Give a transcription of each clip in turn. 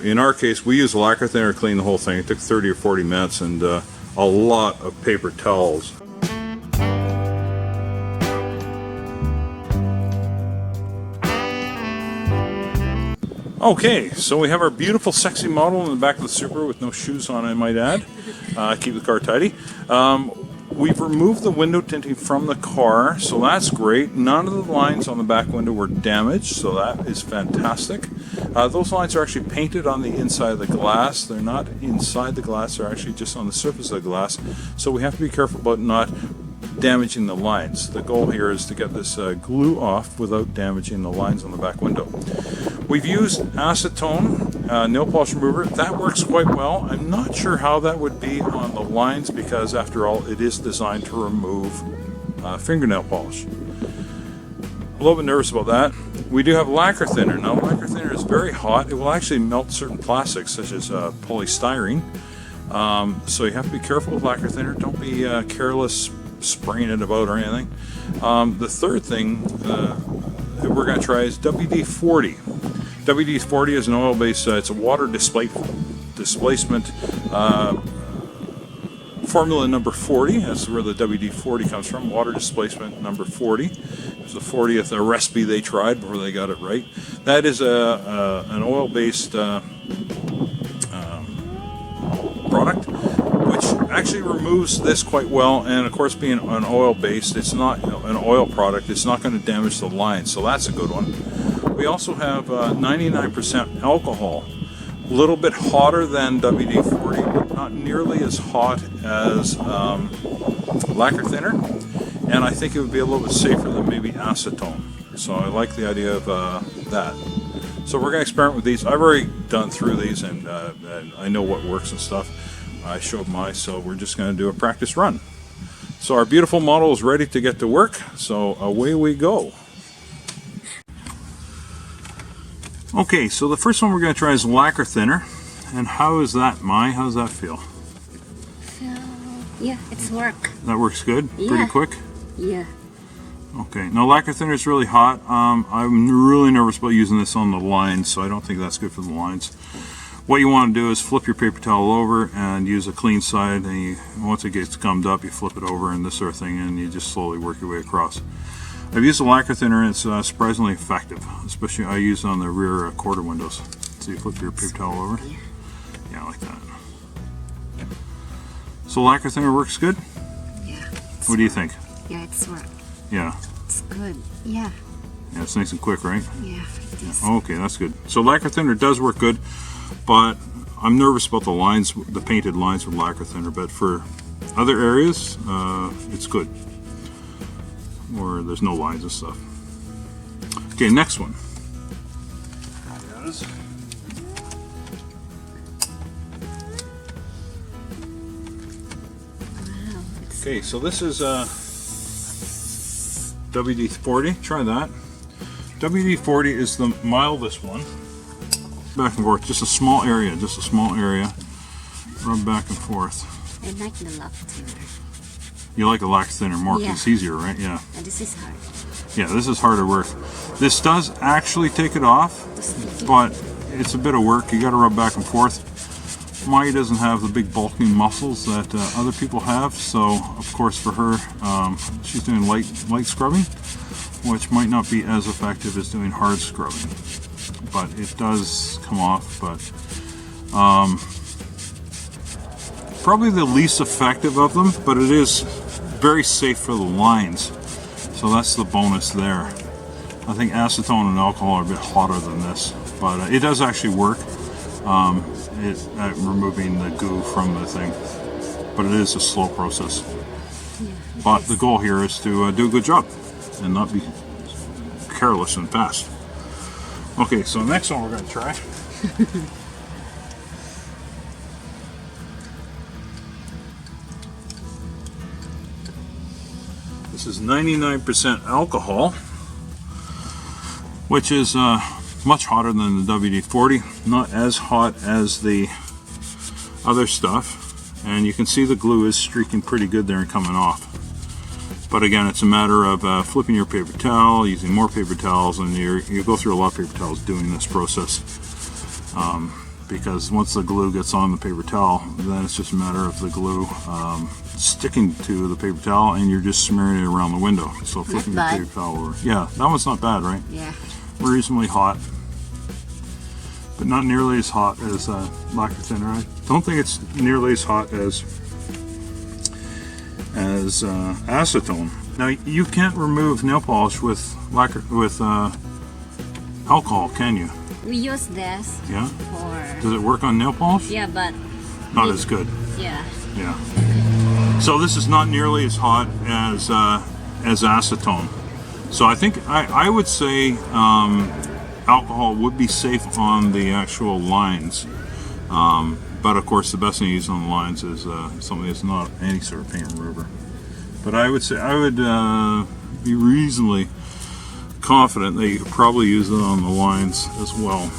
in our case, we use lacquer thinner to clean the whole thing. It took 30 or 40 minutes and a lot of paper towels. Okay, so we have our beautiful sexy model in the back of the Supra with no shoes on, I might add. Keep the car tidy. We've removed the window tinting from the car, so that's great. None of the lines on the back window were damaged, so that is fantastic. Those lines are actually painted on the inside of the glass. They're not inside the glass, they're actually just on the surface of the glass. So we have to be careful about not damaging the lines. The goal here is to get this glue off without damaging the lines on the back window. We've used acetone nail polish remover. That works quite well. I'm not sure how that would be on the lines because after all it is designed to remove fingernail polish. A little bit nervous about that. We do have lacquer thinner. Now lacquer thinner is very hot. It will actually melt certain plastics such as polystyrene. So you have to be careful with lacquer thinner. Don't be careless spraying it about or anything. The third thing that we're going to try is WD-40. WD-40 is an oil-based, it's a water displacement formula number 40. That's where the WD-40 comes from, water displacement number 40. It's the 40th recipe they tried before they got it right. That is an oil-based product, which actually removes this quite well, and of course being an oil-based, it's not an oil product, it's not going to damage the lines, so that's a good one. We also have 99% alcohol, a little bit hotter than WD-40, but not nearly as hot as lacquer thinner, and I think it would be a little bit safer than maybe acetone, so I like the idea of that. So we're going to experiment with these. I've already done through these and I know what works and stuff. I showed mine, so we're just going to do a practice run. So our beautiful model is ready to get to work, so away we go. Okay, so the first one we're going to try is lacquer thinner. And how is that, Mai? How does that feel? Yeah, it's work. That works good? Yeah. Pretty quick? Yeah. Okay, now lacquer thinner is really hot. I'm really nervous about using this on the lines, so I don't think that's good for the lines. What you want to do is flip your paper towel over and use a clean side, and once it gets gummed up, you flip it over and this sort of thing, and you just slowly work your way across. I've used a lacquer thinner and it's surprisingly effective, especially I use it on the rear quarter windows. So you flip your paper towel over. Yeah, like that. So lacquer thinner works good? Yeah. What do you think? Yeah, it's work. Yeah. It's good. Yeah. Yeah, it's nice and quick, right? Yeah, it is. Okay, that's good. So lacquer thinner does work good, but I'm nervous about the lines, the painted lines with lacquer thinner, but for other areas, it's good. Or there's no lines and stuff. Okay, next one. There it is. Wow. Okay, so this is WD-40. Try that. WD-40 is the mildest one. Back and forth, just a small area, Rub back and forth. I like the lacquer thinner. You like a lacquer thinner more because Yeah. it's easier, right? Yeah. And this is hard. Yeah, this is harder work. This does actually take it off, but it's a bit of work. You got to rub back and forth. Maya doesn't have the big bulking muscles that other people have, so of course for her, she's doing light scrubbing, which might not be as effective as doing hard scrubbing. But it does come off, but probably the least effective of them, but it is very safe for the lines, so that's the bonus there. I think acetone and alcohol are a bit hotter than this, but it does actually work at removing the goo from the thing, but it is a slow process. But the goal here is to do a good job and not be careless and fast. Okay, so the next one we're going to try. This is 99% alcohol, which is much hotter than the WD-40, not as hot as the other stuff, and you can see the glue is streaking pretty good there and coming off. But again, it's a matter of flipping your paper towel, using more paper towels, and you go through a lot of paper towels doing this process. because once the glue gets on the paper towel, then it's just a matter of the glue sticking to the paper towel, and you're just smearing it around the window. So flipping your bad. paper towel over. Yeah, that one's not bad, right? Yeah. Reasonably hot, but not nearly as hot as lacquer thinner. I don't think it's nearly as hot as acetone. Now you can't remove nail polish with alcohol, can you? We use this Yeah. for. Does it work on nail polish? Yeah, but. Not as good. Yeah. Yeah. So this is not nearly as hot as acetone. So I think I would say alcohol would be safe on the actual lines. But of course, the best thing to use on the lines is something that's not any sort of paint remover. But I would say I would be reasonably confident that you could probably use it on the lines as well.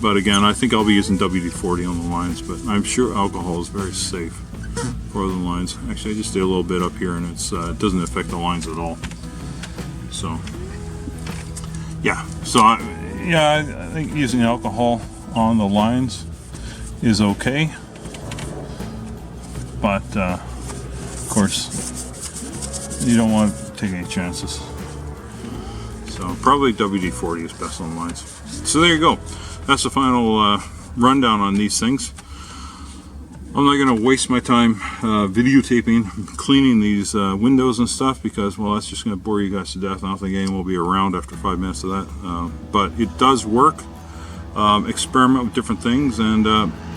But again, I think I'll be using WD-40 on the lines, but I'm sure alcohol is very safe for the lines. Actually, I just did a little bit up here, and it doesn't affect the lines at all. So, yeah. So, I think using alcohol on the lines is okay. But, of course, you don't want to take any chances. So probably WD-40 is best on lines. So there you go. That's the final rundown on these things. I'm not going to waste my time videotaping, cleaning these windows and stuff, because, well, that's just going to bore you guys to death. I don't think anyone will be around after 5 minutes of that. But it does work. Experiment with different things, and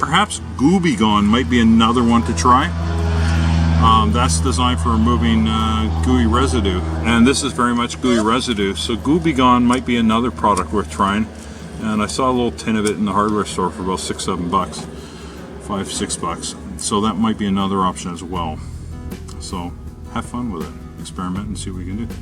perhaps Gooby Gone might be another one to try. That's designed for removing gooey residue, and this is very much gooey residue, so Gooby Gone might be another product worth trying. And I saw a little tin of it in the hardware store for about $6-7 bucks, $5-6 bucks, so that might be another option as well. So have fun with it, experiment and see what we can do.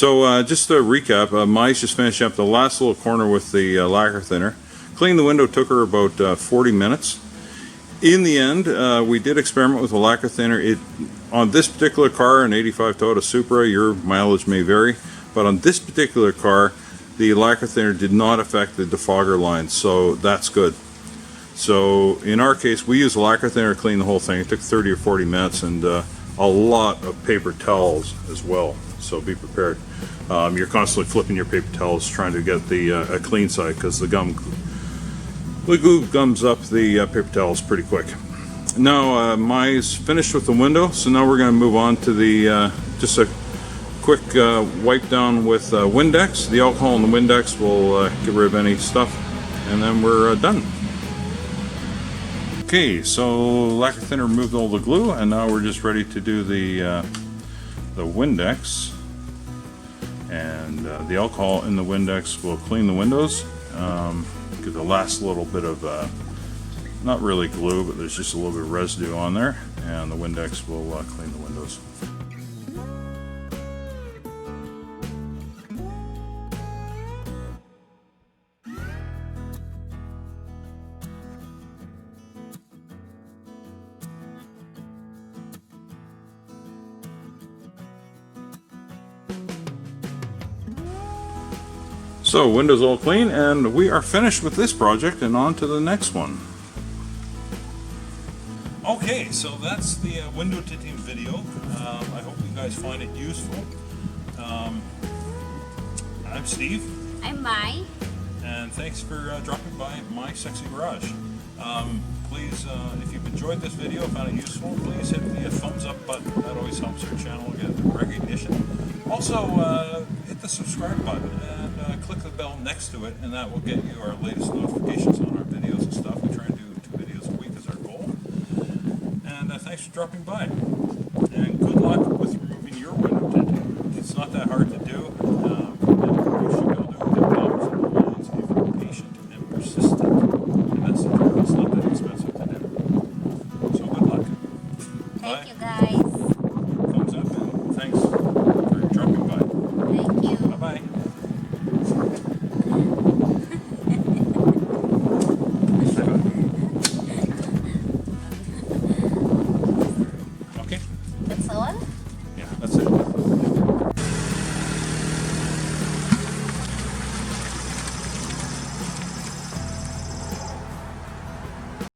So just to recap, Mai's just finishing up the last little corner with the lacquer thinner. Cleaning the window took her about 40 minutes. In the end, we did experiment with the lacquer thinner. On this particular car, an 85 Toyota Supra, your mileage may vary, but on this particular car, the lacquer thinner did not affect the defogger lines, so that's good. So in our case, we used lacquer thinner to clean the whole thing. It took 30 or 40 minutes, and a lot of paper towels as well, so be prepared. You're constantly flipping your paper towels trying to get the a clean side, because the glue gums up the paper towels pretty quick. Now Mai's finished with the window, so now we're going to move on to the just a quick wipe down with Windex. The alcohol in the Windex will get rid of any stuff, and then we're done. Okay, so lacquer thinner removed all the glue, and now we're just ready to do the Windex. And the alcohol in the Windex will clean the windows. Give the last little bit of not really glue, but there's just a little bit of residue on there, and the Windex will clean the windows. So windows all clean, and we are finished with this project and on to the next one. Okay, so that's the window tinting video. I hope you guys find it useful. I'm Steve. I'm Mai. And thanks for dropping by my sexy garage. Please, if you've enjoyed this video, found it useful, please hit the thumbs up button. That always helps our channel get recognition. Also, hit the subscribe button and click the bell next to it, and that will get you our latest notifications on our videos and stuff. We try and do 2 videos a week as our goal. And thanks for dropping by. And good luck with removing your window tinting. It's not that hard to do. You should be able to get problems in the lines if you're patient and persistent. And that's the truth. It's not that expensive to do. So good luck. Thank Bye. you guys. Thumbs up, and thanks for dropping by. Thank you. Bye-bye. Okay. That's all? Yeah, that's it.